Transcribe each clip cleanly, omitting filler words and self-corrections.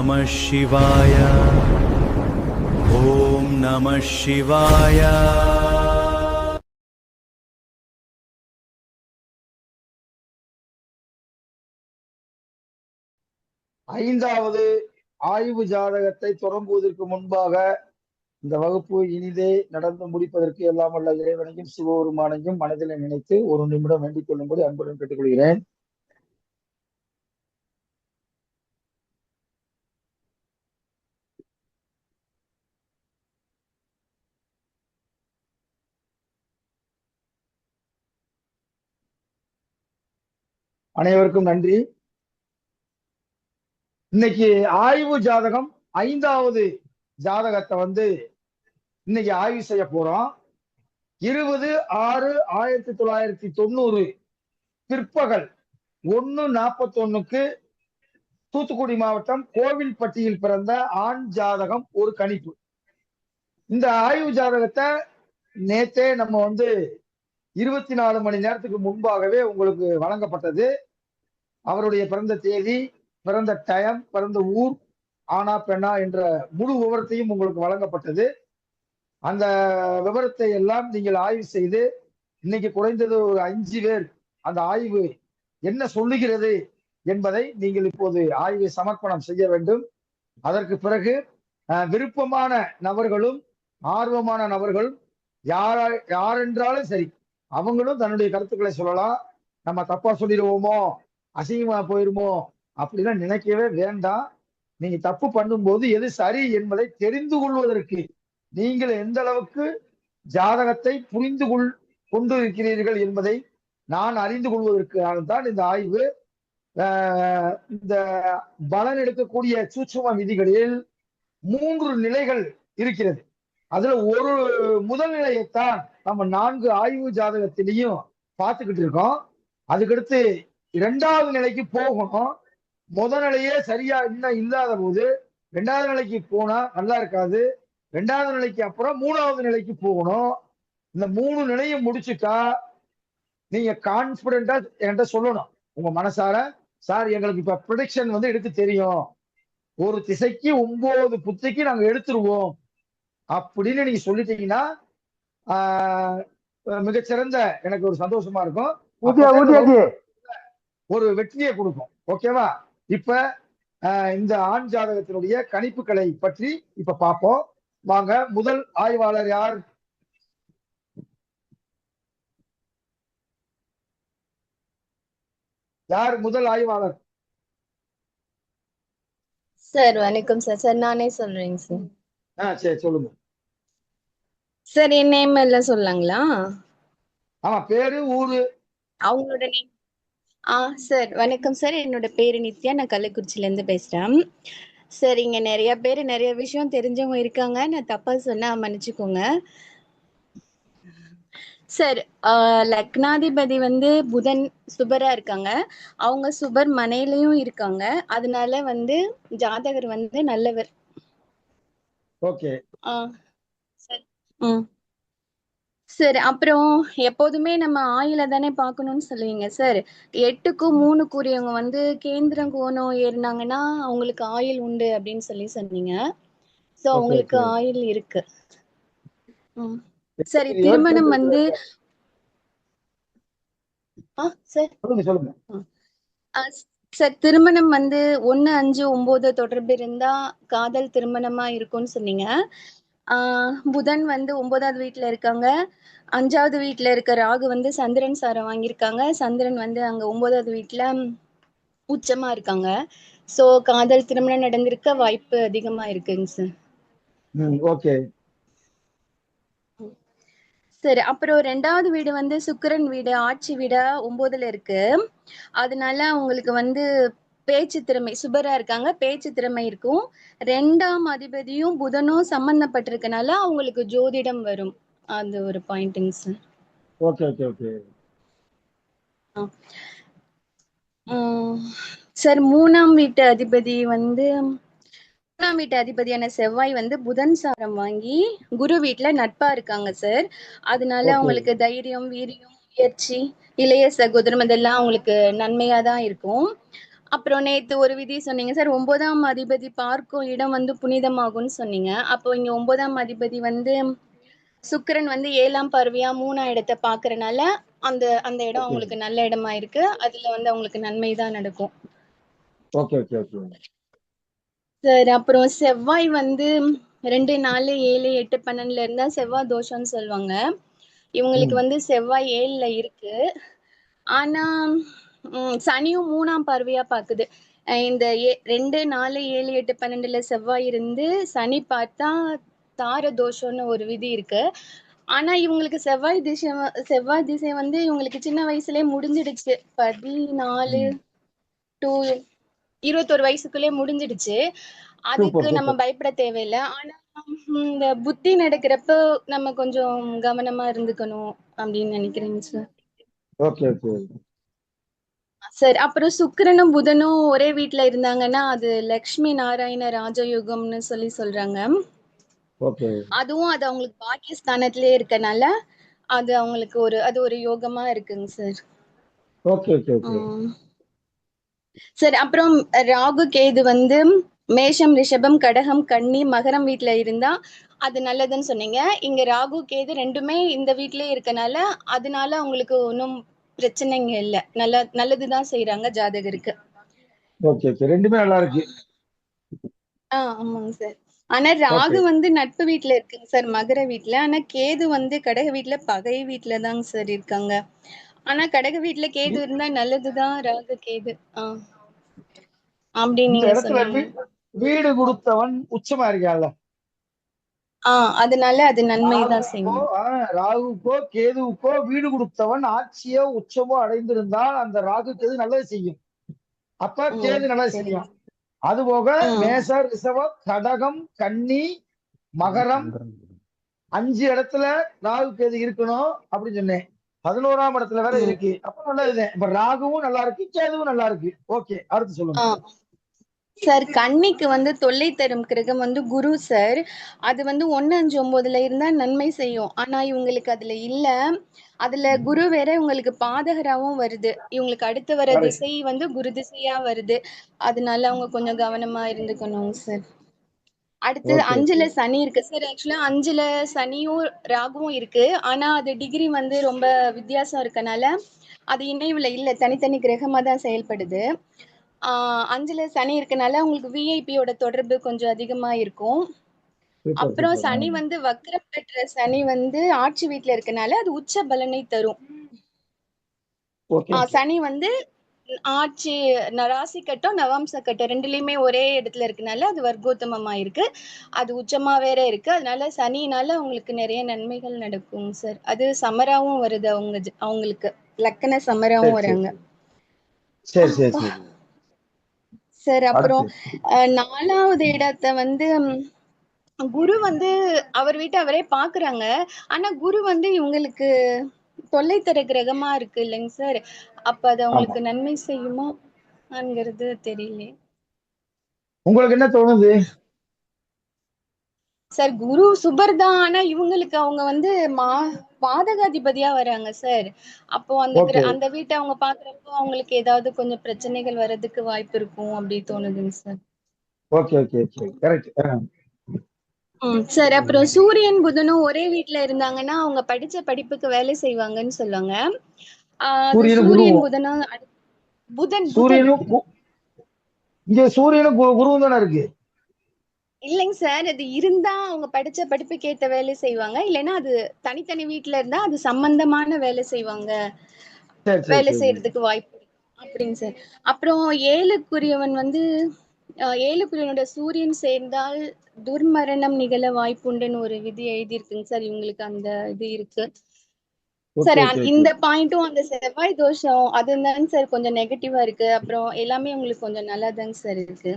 நமः சிவாய. ஓம் நமः சிவாய. ஐந்தாவது ஆய்வு ஜாதகத்தை தொடங்குவதற்கு முன்பாக இந்த வகுப்பு இனிதே நடந்து முடிப்பதற்கு எல்லாம் வல்ல இறைவனையும் சிவபெருமானையும் மனதில் நினைத்து ஒரு நிமிடம் வேண்டிக் கொள்ளும்படி அன்புடன் கேட்டுக்கொள்கிறேன். அனைவருக்கும் நன்றி. இன்னைக்கு ஆய்வு ஜாதகம் ஐந்தாவது ஜாதகத்தை இன்னைக்கு ஆய்வு செய்ய போறோம். 20/6/1990 பிற்பகல் 1:41 தூத்துக்குடி மாவட்டம் கோவில்பட்டியில் பிறந்த ஆண் ஜாதகம் ஒரு கணிப்பு. இந்த ஆய்வு ஜாதகத்தை நேத்தே நம்ம 24 மணி நேரத்துக்கு முன்பாகவே உங்களுக்கு வழங்கப்பட்டது. அவருடைய பிறந்த தேதி, பிறந்த டைம், பிறந்த ஊர், ஆனா பெண்ணா என்ற முழு விவரத்தையும் உங்களுக்கு வழங்கப்பட்டது. அந்த விவரத்தை எல்லாம் நீங்கள் ஆய்வு செய்து இன்னைக்கு குறைந்தது ஒரு 5 பேர் அந்த ஆய்வு என்ன சொல்லுகிறது என்பதை நீங்கள் இப்போது ஆய்வை சமர்ப்பணம் செய்ய வேண்டும். அதற்கு பிறகு விருப்பமான நபர்களும் ஆர்வமான நபர்களும் யாரென்றாலும் சரி, அவங்களும் தன்னுடைய கருத்துக்களை சொல்லலாம். நம்ம தப்பா சொல்லிடுவோமோ, அசிங்கமா போயிருமோ அப்படிலாம் நினைக்கவே வேண்டாம். நீங்க தப்பு பண்ணும்போது எது சரி என்பதை தெரிந்து கொள்வதற்கு நீங்கள் எந்த அளவுக்கு ஜாதகத்தை புரிந்து கொண்டு இருக்கிறீர்கள் என்பதை நான் அறிந்து கொள்வதற்காகத்தான் இந்த ஆய்வு. இந்த பலன் எடுக்கக்கூடிய சூட்சும விதிகளில் 3 நிலைகள் இருக்கிறது. அதுல ஒரு முதல் நிலையைத்தான் நம்ம 4 ஆய்வு ஜாதகத்திலையும் பார்த்துக்கிட்டு இருக்கோம். அதுக்கடுத்து 2வது நிலைக்கு போகணும். முதல் நிலையே சரியா இன்னும் இல்லாத போது 2வது நிலைக்கு போனா நல்லா இருக்காது. 2வது நிலைக்கு அப்புறம் 3வது நிலைக்கு போகணும். இந்த 3 நிலையும் முடிச்சுட்டா நீங்க கான்பிடண்டா என்கிட்ட சொல்லணும் உங்க மனசார, சார் எங்களுக்கு இப்ப ப்ரொடிக்ஷன் எடுக்க தெரியும், ஒரு திசைக்கு 9 புத்திக்கு நாங்க எடுத்துருவோம் அப்படின்னு நீங்க சொல்லிட்டீங்கன்னா மிகச்சிறந்த எனக்கு ஒரு சந்தோஷமா இருக்கும், ஒரு வெற்றியை கொடுக்கும். ஓகேவா? இப்ப இந்த ஆண் ஜாதகத்தினுடைய கணிப்புகளை பற்றி இப்ப பார்ப்போம். வாங்க. முதல் ஆய்வாளர் யார்? யார் முதல் ஆய்வாளர்? சார் வணக்கம் சார். சார் நானே சொல்றேங்க சார். சரி சொல்லுங்க சார். என் நேம் எல்லாம் சொல்லாங்களா? ஆமா, பேரு ஊரு அவங்களோட நேம். சார் வணக்கம் சார். என்னோட பேரு நித்யா. நான் கள்ளக்குறிச்சில இருந்து பேசுறேன் சார். இங்க நிறைய பேர் நிறைய விஷயம் தெரிஞ்சவங்க இருக்காங்க. நான் தப்பா சொன்னா மன்னிச்சுக்கோங்க சார். லக்னாதிபதி புதன் சுபரா இருக்காங்க. அவங்க சுபர் மனையிலயும் இருக்காங்க. அதனால ஜாதகர் நல்லவர். Okay sir. சார் அப்புறம் எப்போதுமே நம்ம ஆயில தானே பார்க்கணும்னு சொல்லுவீங்க சார். 8க்கும் 3 கூறியவங்க கேந்திரம் கோணம் ஏறினாங்கன்னா அவங்களுக்கு ஆயில் உண்டு அப்படின்னு சொன்னீங்க. சோ அவங்களுக்கு ஆயில் இருக்கு. சரி. திருமணம் சார் திருமணம் 1-5-9 தொடர்பு இருந்தா காதல் திருமணமா இருக்கும்னு சொன்னீங்க. புதன் 9வது வீட்டுல இருக்காங்க. 5வது வீட்டுல இருக்க ராகு சந்திரன் சாரம் வாங்கியிருக்காங்க. சந்திரன் அங்க 9வது வீட்டுல உச்சமா இருக்காங்க. சோ காதல் திருமணம் நடந்திருக்க வாய்ப்பு அதிகமா இருக்குங்க சார். ஓகே சரி. அப்புறம் 2வது வீடு சுக்கிரன் வீடு, ஆட்சி வீடா 9ல இருக்கு. அதனால அவங்களுக்கு பேச்சு திறமை, சுபரா இருக்காங்க, பேச்சு திறமை இருக்கும். 2ஆம் அதிபதியும் புதனும் சம்பந்தப்பட்டிருக்கனால அவங்களுக்கு ஜோதிடம் வரும். அது ஒரு பாயிண்ட்ங்க sir. Okay okay okay sir 3ஆம் வீட்டு அதிபதி 3ஆம் வீட்டு அதிபதியான செவ்வாய் புதன் சாரம் வாங்கி குரு வீட்டுல நட்பா இருக்காங்க சார். அதனால அவங்களுக்கு தைரியம், வீரியம், முயற்சி, இளைய சகோதரம் இதெல்லாம் அவங்களுக்கு நன்மையா தான் இருக்கும். அப்புறம் நேத்து ஒரு விதி சொன்னீங்க சார். 9ஆம் அதிபதி பார்க்கும் இடம் வந்து புனிதமாகும்னு சொன்னீங்க. அப்போ இங்க 9ஆம் அதிபதி வந்து சுக்கிரன் வந்து 7ஆம் பார்வையா 3ஆம் இடத்த பார்க்கறனால, அந்த அந்த இடம் ஓகே அவங்களுக்கு நல்ல இடமா இருக்கு. அதுல வந்து அவங்களுக்கு நன்மை தான் நடக்கும். Okay okay okay. சார் அப்புறம் செவ்வாய் வந்து 2, 4, 7, 8, 12ல இருந்தா செவ்வாய் தோஷம்னு சொல்லுவாங்க. இவங்களுக்கு ம் வந்து செவ்வாய் 7ல இருக்கு. ஆனா சனியும் 3ஆம் பார்வையா பாக்குது. இந்த 2, 4, 7, 8, 12ல செவ்வாய் இருந்து சனி பார்த்தா தார தோஷம்னு ஒரு விதி இருக்கு. ஆனா இவங்களுக்கு செவ்வாய் திசை வந்து இவங்களுக்கு சின்ன வயசுலயே முடிஞ்சிடுச்சு. 14 ம். டு 21 வயசுக்குள்ளே முடிஞ்சிடுச்சு. அதுக்கு சூப்பர் நம்ம சூப்பர். பயப்பட தேவையில்ல. ஆனா இந்த புத்தி நடக்கிறப்போ நம்ம கொஞ்சம் கவனமா இருந்துக்கணும் அப்படின்னு நினைக்கிறேங்க சார். Okay okay. சார் அப்புறம் சுக்கிரனும் புதனும் ஒரே வீட்ல இருந்தாங்கன்னா அது லக்ஷ்மி நாராயண ராஜயோகம்னு சொல்றாங்க. ஓகே அதுவும் அது அவங்களுக்கு பாக்கியஸ்தானத்திலேயே இருக்கனால அது ஒரு யோகமா இருக்குங்க sir. Okay okay okay. Sir அப்புறம் ராகு கேது வந்து மேஷம், ரிஷபம், கடகம், கன்னி, மகரம் வீட்ல இருந்தா அது நல்லதுன்னு சொன்னீங்க. இங்க ராகு கேது 2மே இந்த வீட்லயே இருக்கனால அதனால அவங்களுக்கு ஒன்றும் பிரச்சனைங்க இல்ல. நல்லதுதான் செய்றாங்க ஜாதகருக்கு. Okay okay. ரெண்டுமே நல்லா இருக்கு. ஆமாங்க சார். ஆனா ஓகே ராகு வந்து நட்பு வீட்ல இருக்குங்க சார், மகர வீட்ல. ஆனா கேது வந்து கடக வீட்ல பகை வீட்ல தாங்க சார் இருக்காங்க. ஆனா கடக வீட்ல கேது இருந்தா நல்லதுதான் ராகு கேது. அப்படின்னு இந்த நீங்க இடத்துல சொன்னீங்க. வீடு கொடுத்தவன் உச்சமா இருக்கான்ல, அதனால அது நன்மைதான் ராகுக்கோ செய்யும். ராகுக்கோ கேதுவுக்கோ வீடு கொடுத்தவன் ஆட்சியோ உச்சமோ அடைந்திருந்தால் அந்த ராகு கேது நல்லது செய்யும். அப்ப கேது நல்லது சரி. செய்யும். அதுபோக ம். மேச ரிஷபம் கடகம் கன்னி மகரம் 5 இடத்துல ராகு கேது இருக்கணும் அப்படின்னு சொன்னேன். 11ஆம் இடத்துல வேற ம். இருக்கு. அப்ப நல்லதுதான். இப்ப ராகுவும் நல்லா இருக்கு, கேதுவும் நல்லா இருக்கு. ஓகே, அடுத்து சொல்லுங்க. ஆ சார் கன்னிக்கு வந்து தொல்லை தரும் கிரகம் வந்து குரு சார். அது வந்து 1, 5, 9ல இருந்தா நன்மை செய்யும். ஆனா இவங்களுக்கு அதுல இல்ல. அதுல குரு வேற இவங்களுக்கு பாதகராவும் வருது. இவங்களுக்கு அடுத்து வர கரெக்ட். திசை வந்து குரு திசையா வருது. அதனால அவங்க கொஞ்சம் கவனமா இருந்துக்கணும் சார். அடுத்து ஓகே ஓகே. 5ல சனி இருக்கு சார். ஆக்சுவலா 5ல சனியும் ராகுவும் இருக்கு. ஆனா அது டிகிரி வந்து ரொம்ப வித்தியாசம் இருக்கனால அது இணைவுல இல்ல. தனித்தனி கிரகமா தான் செயல்படுது. 5ல சனி இருக்கனால உங்களுக்கு விஐபியோட தொடர்பு கொஞ்சம் அதிகமா இருக்கும். சூப்பர் அப்புறம் சூப்பர். சனி வந்து வக்ரம் பெற்ற சனி வந்து ஆட்சி வீட்ல இருக்கனால அது உச்ச பலனை தரும். Okay okay. சனி வந்து ஆட்சி ராசி கட்டம் நவாம்ச கட்டம் 2லயுமே ஒரே இடத்துல இருக்கனால அது வர்க்கோத்தமமா இருக்கு. அது உச்சமா வேற இருக்கு. அதனால சனினால அவங்களுக்கு நிறைய நன்மைகள் நடக்கும் சார். அது சமராவும் வருது அவங்களுக்கு லக்கண சமராவும் சரி சரி வராங்க. சரி சரி சரி. சார் அப்புறம் அடுத்து. 4வது இடத்த வந்து குரு வந்து அவர் வீட்டை அவரே பாக்குறாங்க. ஆனா குரு வந்து இவங்களுக்கு தொல்லை தர கிரகமா இருக்கு இல்லைங்க சார். அப்ப அது ஆமா. அவங்களுக்கு நன்மை செய்யுமாங்கிறது தெரியல. உங்களுக்கு என்ன தோணுது? சார் குரு சுபர் தான். ஆனா இவங்களுக்கு அவங்க வந்து பாதகாதிபதியா வராங்க சார். அப்போ ஓகே அந்த வீட்டை அவங்க பாக்குறப்போ அவங்களுக்கு ஏதாவது கொஞ்சம் பிரச்சனைகள் வர்றதுக்கு வாய்ப்பு இருக்கும் அப்படி தோணுதுங்க sir. Okay okay okay. Correct. Sir அப்புறம் சூரியன் புதனும் ஒரே வீட்ல இருந்தாங்கன்னா அவங்க படிச்ச படிப்புக்கு வேலை செய்வாங்கன்னு சொல்லுவாங்க. அது சூரியனும் சூரியன் குருவும். புதனும் புதன் புதன் சூரியனும் இங்க சூரியனும் குருவும் தானே இருக்கு. இல்லைங்க சார். அது இருந்தா அவங்க படிச்ச படிப்புக்கு ஏத்த வேலை செய்வாங்க. இல்லைன்னா அது தனித்தனி வீட்ல இருந்தா அது சம்பந்தமான வேலை செய்வாங்க. சரி சரி வேலை சரி. செய்யறதுக்கு வாய்ப்பு இருக்கு அப்படிங்க சார். அப்புறம் ஏழுக்குரியவன் வந்து 7க்குரியவனோட சூரியன் சேர்ந்தால் துர்மரணம் நிகழ வாய்ப்புண்டுன்னு ஒரு விதி எழுதியிருக்குங்க சார். இவங்களுக்கு அந்த இது இருக்கு ஓகே சார். Okay okay. இந்த பாயிண்ட்டும் அந்த செவ்வாய் தோஷம் அதுதாங்க சார் கொஞ்சம் நெகட்டிவா இருக்கு. அப்புறம் எல்லாமே உங்களுக்கு கொஞ்சம் நல்லாதாங்க சார் இருக்கு.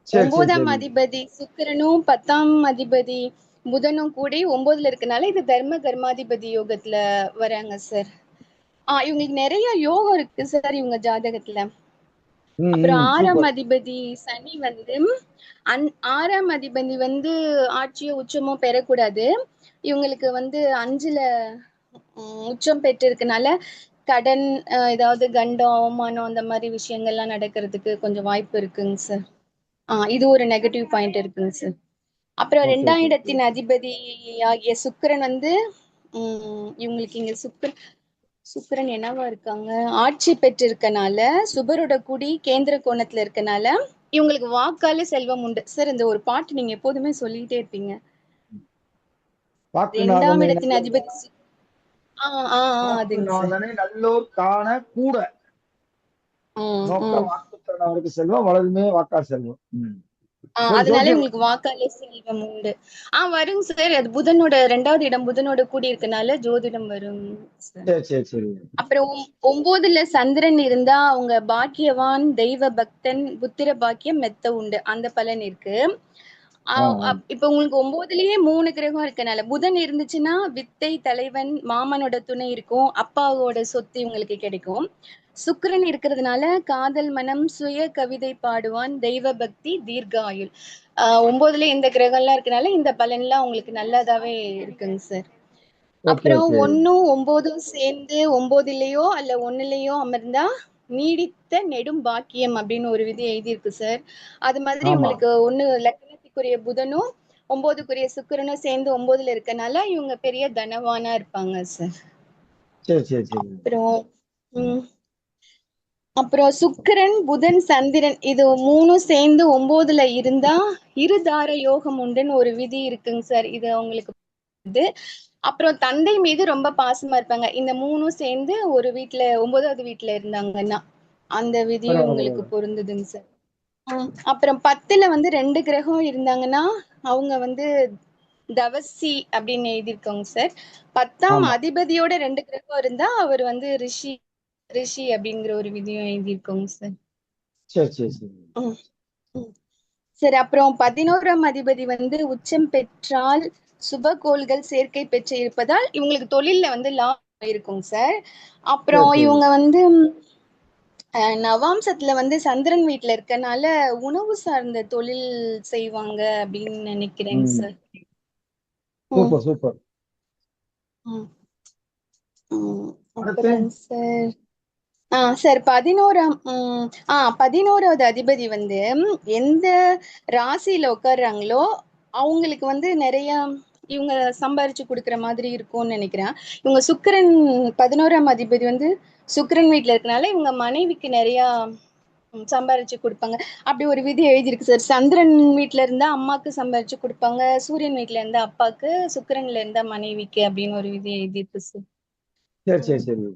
சரி சரி 9ஆம் சரி. அதிபதி சுக்கிரனும் 10ஆம் அதிபதி புதனும் கூடி 9ல இருக்கனால இது தர்ம கர்மாதிபதி யோகத்துல வராங்க சார். இவங்களுக்கு நிறைய யோகம் இருக்கு சார் இவங்க ஜாதகத்துல. அப்புறம் ம் 6ஆம் சூப்பர். அதிபதி சனி வந்து 6ஆம் அதிபதி வந்து ஆட்சியோ உச்சமோ பெறக்கூடாது. இவங்களுக்கு வந்து 5ல உச்சம் பெற்றிருக்கனால கடன், ஏதாவது கண்டம், அவமானம் அந்த மாதிரி விஷயங்கள்லாம் நடக்கிறதுக்கு கொஞ்சம் வாய்ப்பு இருக்குங்க சார். இது ஒரு நெகட்டிவ் பாயிண்ட் இருக்குங்க சார். அப்புறம் ஓகே 2ஆம் ஓகே ஓகே. இடத்தின் அதிபதி ஆகிய சுக்கிரன் வந்து இவங்களுக்கு இங்க சுக்கிரன் என்னவா இருக்காங்க, ஆட்சி பெற்றிருக்கனால, சுபரோட குடி கேந்திர கோணத்துல இருக்கனால இவங்களுக்கு வாக்கால செல்வம் உண்டு சார். இந்த ஒரு பாட்டு நீங்க எப்போதுமே சொல்லிட்டே இருப்பீங்க. 2ஆம் வாக்குநாதனை இடத்தின் அதிபதி அதுங்க சார். வாக்குநாதனை நல்லோர் காண கூட ம், நோக்க ம். வாக்குத்திறன் அவருக்கு செல்வம் வலதுமே வாக்கா செல்வம். சரி அதனால ஜோசியம். இவங்களுக்கு வாக்காலே செல்வம் உண்டு. வருங்க சார். அது புதனோட 2வது இடம் புதனோட கூடி இருக்கனால ஜோதிடம் வரும் சார். சரி சரி சரி. அப்புறம் 9ல சந்திரன் இருந்தா அவங்க பாக்கியவான், தெய்வ பக்தன், புத்திர பாக்கியம் மெத்த உண்டு. அந்த பலன் இருக்கு. இப்ப உங்களுக்கு 9லயே 3 கிரகம் இருக்கனால புதன் இருந்துச்சுன்னா வித்தை, தலைவன், மாமனோட துணை இருக்கும், அப்பாவோட சொத்து இவங்களுக்கு கிடைக்கும். சுக்கிரன் இருக்கிறதுனால காதல் மனம், சுய கவிதை பாடுவான், தெய்வ பக்தி, தீர்க்க ஆயுள். 9ல இந்த கிரகம்லாம் இருக்கனால இந்த பலன்லாம் உங்களுக்கு நல்லதாவே இருக்குங்க சார். ஓகே அப்புறம் ஓகே. 1ம் 9ம் சேர்ந்து 9லயோ அல்ல 1லயோ அமர்ந்தா நீடித்த நெடும் பாக்கியம் அப்படின்னு ஒரு விதி எழுதியிருக்கு சார். அது மாதிரி ஆமா. உங்களுக்கு 1 லக்னத்துக்குரிய புதனும் 9க்குரிய சுக்கிரனும் சேர்ந்து 9ல இருக்கனால இவங்க பெரிய தனவானா இருப்பாங்க சார். சரி சரி சரி. அப்புறம் உம் அப்புறம் சுக்கிரன், புதன், சந்திரன் இது 3ம் சேர்ந்து 9ல இருந்தா இருதார யோகம் உண்டுன்னு ஒரு விதி இருக்குங்க சார். இது அவங்களுக்கு அப்புறம் தந்தை மீது ரொம்ப பாசமா இருப்பாங்க. இந்த 3ம் சேர்ந்து ஒரு வீட்ல 9வது வீட்ல இருந்தாங்கன்னா அந்த விதியும் உங்களுக்கு பரவாயில்ல. பொருந்துதுங்க சார். அப்புறம் 10ல வந்து 2 கிரகம் இருந்தாங்கன்னா அவங்க வந்து தவசி அப்படின்னு எழுதியிருக்கோங்க சார். 10ஆம் ஆமா. அதிபதியோட 2 கிரகம் இருந்தா அவர் வந்து ரிஷி ரிஷி அப்படிங்கிற ஒரு விதியும் எழுதியிருக்கோங்க சார். சரி சரி சரி. ம், ம். சரி, அப்புறம் 11ஆம் அதிபதி வந்து உச்சம் பெற்றால் சுபகோள்கள் சேர்க்கை பெற்று இருப்பதால் இவங்களுக்கு தொழில்ல வந்து லாபம் இருக்குங்க சார். சரி அப்புறம் சரி. இவங்க வந்து நவாம்சத்துல வந்து சந்திரன் வீட்ல இருக்கனால உணவு சார்ந்த தொழில் செய்வாங்க அப்படின்னு நினைக்கிறேங்க சார். ம், சூப்பர் சூப்பர். ம், ம். அடுத்து அப்புறம் சார் சார் 11வது அதிபதி வந்து எந்த ராசியில உட்கார்றாங்களோ அவங்களுக்கு வந்து நிறைய இவங்க சம்பாரிச்சு கொடுக்குற மாதிரி இருக்கும்னு நினைக்கிறேன். இவங்க சுக்கிரன் 11ஆம் அதிபதி வந்து சுக்கிரன் வீட்ல இருக்கனால இவங்க மனைவிக்கு நிறைய சம்பாரிச்சு கொடுப்பாங்க. அப்படி ஒரு விதி எழுதியிருக்கு சார். சந்திரன் வீட்ல இருந்தா அம்மாக்கு சம்பாரிச்சு கொடுப்பாங்க, சூரியன் வீட்ல இருந்தா அப்பாக்கு, சுக்கிரன்ல இருந்தா மனைவிக்கு அப்படின்னு ஒரு விதி எழுதியிருக்கு சார். சரி சரி சரி.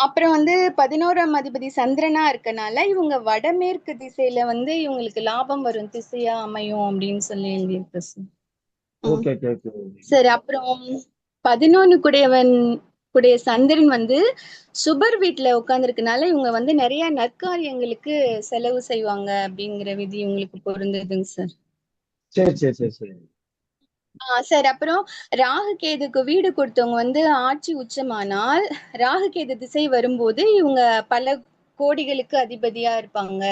அப்புறம் வந்து 11ஆம் அதிபதி சந்திரனா இருக்கனால இவங்க வடமேற்கு திசையில வந்து இவங்களுக்கு லாபம் வரும் திசையா அமையும் அப்படின்னு சொல்லி எழுதியிருக்கு சார். Okay okay okay. சரி, அப்புறம் 11 கூடிய சந்திரன் வந்து சுபர் வீட்டுல உட்கார்ந்துருக்கனால இவங்க வந்து நிறைய நற்காரியங்களுக்கு செலவு செய்வாங்க அப்படிங்கிற விதி இவங்களுக்கு பொருந்ததுங்க சார். சரி சரி சரி சரி. சரி, அப்புறம் ராகு கேதுக்கு வீடு கொடுத்தவங்க வந்து ஆட்சி உச்சமானால் ராகு கேது திசை வரும்போது இவங்க பல கோடிகளுக்கு அதிபதியா இருப்பாங்க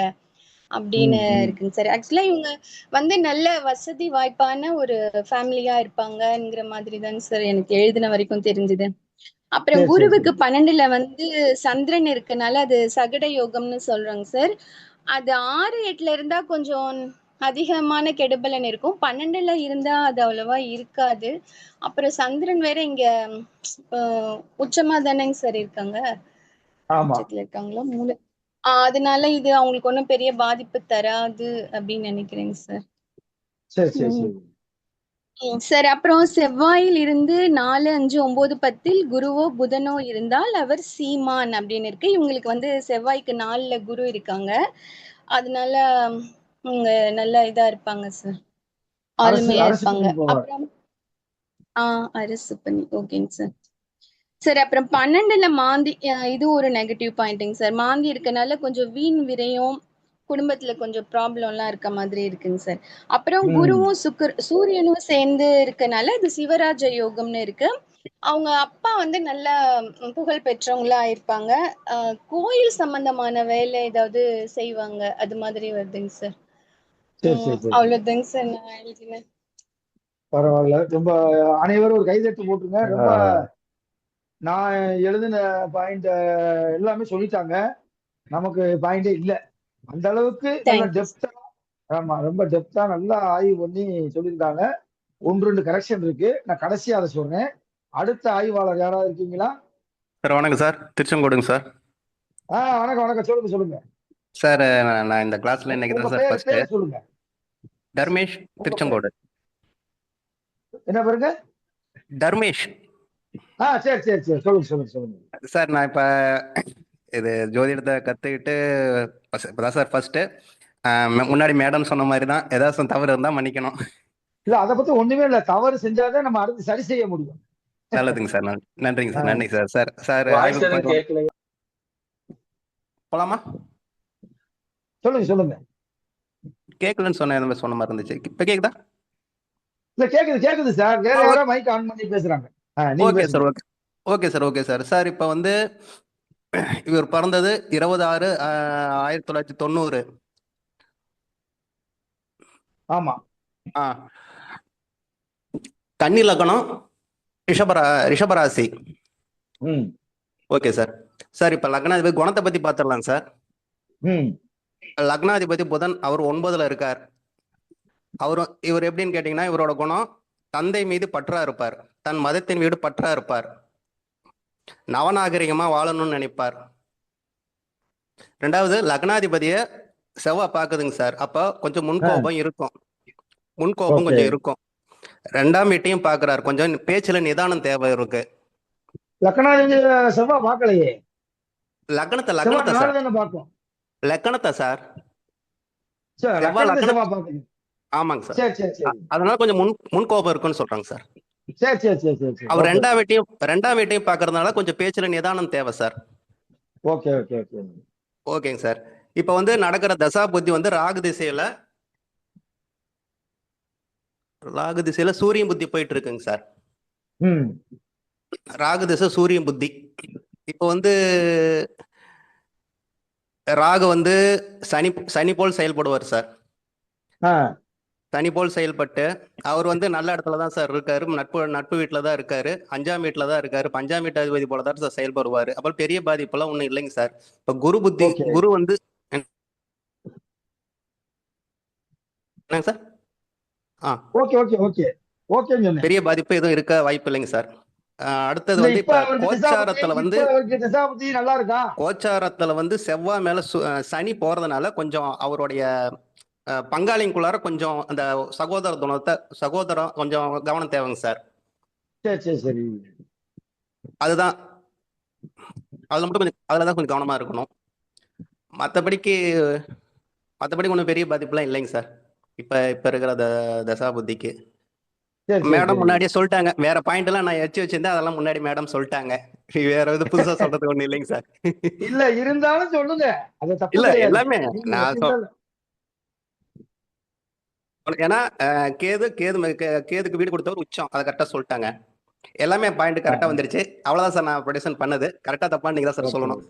அப்படின்னு இருக்குங்க சார். ஆக்சுவலா இவங்க வந்து நல்ல வசதி வாய்ப்பான ஒரு ஃபேமிலியா இருப்பாங்கங்கிற மாதிரி தாங்க சார் எனக்கு எழுதின வரைக்கும் தெரிஞ்சது. அப்புறம் சரி சரி குருவுக்கு சரி. 12ல வந்து சந்திரன் இருக்கனால அது சகட யோகம்னு சொல்றாங்க சார். அது 6, 8ல இருந்தா கொஞ்சம் அதிகமான கெடுபலன் இருக்கும். 12ல இருந்தா அது அவ்வளவா இருக்காது. அப்புறம் சந்திரன் வேற இங்க உச்சமா தானேங்க சார் இருக்காங்க. ஆமா. உச்சத்துல இருக்காங்களா மூல அதனால இது அவங்களுக்கு ஒண்ணும் பெரிய பாதிப்பு தராது அப்படின்னு நினைக்கிறேங்க சார். சரி சரி ம். சரி. சரி, அப்புறம் செவ்வாயில் இருந்து 4, 5, 9, 10ல் குருவோ புதனோ இருந்தால் அவர் சீமான் அப்படின்னு இருக்கு. இவங்களுக்கு வந்து செவ்வாய்க்கு 4ல குரு இருக்காங்க. அதனால இவங்க நல்ல இதா இருப்பாங்க சார். அரசு ஆளுமையா அரசு இருப்பாங்க. பணி போவார். அப்புறம் அரசு பணி ஓகேங்க சார். சரி, அப்புறம் 12ல மாந்தி இது ஒரு நெகட்டிவ் பாயிண்ட்டுங்க சார். மாந்தி இருக்கனால கொஞ்சம் வீண் விரயம், குடும்பத்துல கொஞ்சம் ப்ராப்ளம்லாம் இருக்க மாதிரி இருக்குங்க சார். அப்புறம் குருவும் சூரியனும் சேர்ந்து இருக்கனால இது சிவராஜ யோகம்னு இருக்கு. அவங்க அப்பா வந்து நல்ல புகழ் பெற்றவங்களா இருப்பாங்க. கோயில் சம்பந்தமான வேலை ஏதாவது செய்வாங்க. அது மாதிரி வருதுங்க சார். சரி சரி சரி சரி. அவ்வளவுதாங்க சார் நான் எழுதினேன். பரவாயில்ல. ரொம்ப அனைவரும் ஒரு கைதட்டு போட்டுருங்க. ரொம்ப நான் எழுதின பாயிண்ட் எல்லாமே சொல்லிட்டாங்க. நமக்கு பாயிண்டே இல்ல. அந்த அளவுக்கு நல்ல தேங்க்யூ. டெப்தா, ஆமா ரொம்ப டெப்தா நல்லா ஆய்வு பண்ணி சொல்லியிருக்காங்க. 1, 2 கரெக்ஷன் இருக்கு. நான் கடைசியா அதை சொல்றேன். அடுத்த ஆய்வாளர் யாராவது இருக்கீங்களா? சார் வணக்கம் சார், திருச்செங்கோடுங்க சார். வணக்கம் வணக்கம், சொல்லுங்க சொல்லுங்க. சார் நான் இந்த கிளாஸ்ல இன்னைக்கு உங்க தான் சார் பேர் ஃபர்ஸ்ட். பேர் சொல்லுங்க. தர்மேஷ், உங்க பேர் திருச்செங்கோடு. என்ன பாருங்க? தர்மேஷ் சரி சரி சரி, சொல்லுங்க சொல்லுங்க சொல்லுங்க. சார். நான் இப்போ இது ஜோதிடத்தை கற்றுக்கிட்டு இப்போதான் சார் ஃபர்ஸ்ட். முன்னாடி மேடம் சொன்ன மாதிரி தான், ஏதாச்சும் தவறு இருந்தால் மன்னிக்கணும். இல்ல அதை பத்தி ஒண்ணுமே இல்ல. தவறு செஞ்சாதான் நம்ம அடுத்து சரி செய்ய முடியும். நல்லதுங்க சார், நன்றிங்க சார், நன்றிங்க சார். சார் சார் வாய்ஸ் எதுவும் கேட்கல. போலாமா? சொல்லுங்க சொல்லுங்க. கேட்கலன்னு சொன்ன மாதிரி இருந்துச்சு. இப்போ கேக்குதா? இல்ல கேக்குது கேக்குது சார். வேற யாரோ மைக் ஆன் பண்ணி பேசுறாங்க. நீங்க ஓகே சார், பேசுங்க. Okay sir, okay sir. Sir இப்போ வந்து இவர் பிறந்தது 20/6/1990. ஆமா. கன்னி லக்னம், ரிஷபராசி. ம் ஓகே சார். சார் இப்போ லக்னாதிபதி குணத்தை பத்தி பார்த்துடலாம் சார். ம் லக்னாதிபதி புதன், அவர் 9ல இருக்கார். இவர் எப்படின்னு கேட்டீங்கன்னா, இவரோட குணம் தந்தை மீது பற்றா இருப்பார், தன் மதத்தின் மீது பற்றா இருப்பார், நவநாகரிகமா வாழணும்னு நினைப்பார். 2வது, லக்னாதிபதிய செவ்வாய் பாக்குதுங்க சார். அப்போ கொஞ்சம் முன்கோபம் இருக்கும், முன்கோபம் கொஞ்சம் இருக்கும். 2ஆம் வீட்டையும் பாக்குறாரு, கொஞ்சம் பேச்சுல நிதானம் தேவை இருக்கு. லக்னாதிபதி செவ்வாய் பார்க்கலையே. லக்னத்தை செவ்வாய் சார், நாலு தானே பார்க்கும். லக்னத்தை சார். சரி, செவ்வாய் லக்னத்தை லக்னம். செவ்வாய் பார்க்குது. ஆமாங்க சார். சரி சரி சரி அதனால கொஞ்சம் முன்கோபம் இருக்குன்னு சொல்றாங்க சார். சரி சரி சரி சரி சரி. அவர் 2ஆம் வீட்டையும் பாக்குறதுனால கொஞ்சம் பேச்சுல நிதானம் தேவை சார். Okay okay okay. ஓகேங்க சார். இப்ப வந்து நடக்கிற தசா புத்தி வந்து ராகு திசையில சூரியன் புத்தி போயிட்டு இருக்குங்க சார். ம் ராகு திசை சூரியன் புத்தி. இப்போ வந்து ராகு வந்து சனி போல் செயல்படுவார் சார். சனி போல் செயல்பட்டு அவர் வந்து நல்ல இடத்துல தான் சார் இருக்காரு, நட்பு வீட்டுல தான் இருக்காரு, 5ஆம் வீட்டுல தான் இருக்காரு. 5ஆம் வீட்டு அதிபதி போல தான் சார் செயல்படுவாரு. அப்புறம் பெரிய பாதிப்பெல்லாம் ஒண்ணும் இல்லைங்க சார். இப்ப குரு புத்தி, குரு வந்து என்னங்க sir? Okay okay okay okay. பெரிய பாதிப்பு எதுவும் இருக்க வாய்ப்பு இல்லைங்க சார். அடுத்தது வந்து இப்ப கோச்சாரத்துல வந்து நல்லா இருக்கா? கோச்சாரத்துல வந்து செவ்வாய் மேல சனி போறதுனால கொஞ்சம் அவருடைய பங்காளிக்குள்ளார கொஞ்சம் அந்த சகோதரம் கொஞ்சம் கவனம் தேவைங்க சார். சரி சரி சரி. அதுதான், அதுலதான் கொஞ்சம் கவனமா இருக்கணும். மற்றபடி ஒன்றும் பெரிய பாதிப்புலாம் இல்லைங்க சார். இப்ப இருக்கிற தசா புத்திக்கு. மேடம் முன்னாடியே சொல்லிட்டாங்க. வேற பாயிண்ட் எல்லாம் நான் வச்சிருந்தேன், அதெல்லாம் முன்னாடி மேடம் சொல்லிட்டாங்க. வேற எது புதுசா சொல்றதுக்கு ஒண்ணு இல்லைங்க சார். இல்ல இருந்தாலும் சொல்லுங்க. இல்ல எல்லாமே நான் ஏன்னா கேதுக்கு வீடு கொடுத்தவர் உச்சம், அதை கரெக்டா சொல்லிட்டாங்க. எல்லாமே பாயிண்ட் கரெக்டா வந்துருச்சு. அவ்வளவுதான் சார் நான் ப்ரொடியூஷன் பண்ணது. கரெக்டா தப்பா நீங்க தான் சார் சொல்லணும்.